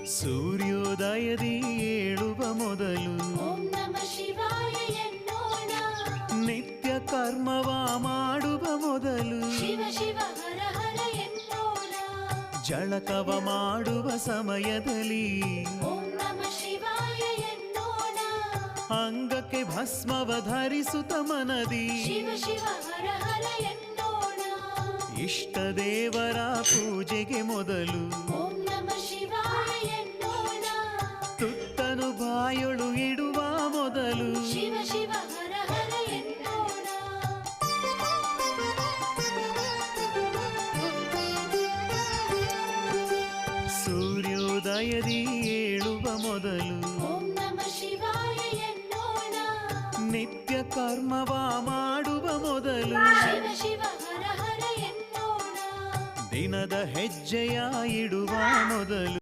ಸೂರ್ಯೋದಯದಿ ಏಳುವ ಮೊದಲು ಓಂ ನಮ ಶಿವಾಯ ಎನ್ನೋಣ. ನಿತ್ಯ ಕರ್ಮವ ಮಾಡುವ ಮೊದಲು ಶಿವ ಶಿವ ಹರ ಹರ ಎನ್ನೋಣ. ಜಳಕವ ಮಾಡುವ ಸಮಯದಲ್ಲಿ ಓಂ ನಮ ಶಿವಾಯ ಎನ್ನೋಣ. ಅಂಗಕ್ಕೆ ಭಸ್ಮವ ಧರಿಸುತ್ತ ಮನದಿ ಶಿವ ಶಿವ ಹರ ಹರ ಎನ್ನೋಣ. ಇಷ್ಟ ದೇವರ ಪೂಜೆಗೆ ಮೊದಲು ಓಂ ನಮ ಶಿವಾಯ ಎನ್ನೋಣ. ತುತ್ತನು ಬಾಯೊಳು ಇಡುವ ಮೊದಲು ಶಿವ ಶಿವ ಹರ ಹರ ಎನ್ನೋಣ. ಸೂರ್ಯೋದಯದಿ ಏಳುವ ಮೊದಲು ಓಂ ನಮ ಶಿವಾಯ ಎನ್ನೋಣ. ನಿತ್ಯ ಕರ್ಮವ ಮಾಡುವ ಮೊದಲು ಶಿವ ಶಿವ ಹರ ಹರ ಎನ್ನೋಣ. ದಿನದ ಹೆಜ್ಜೆಯ ಇಡುವ ಮೊದಲು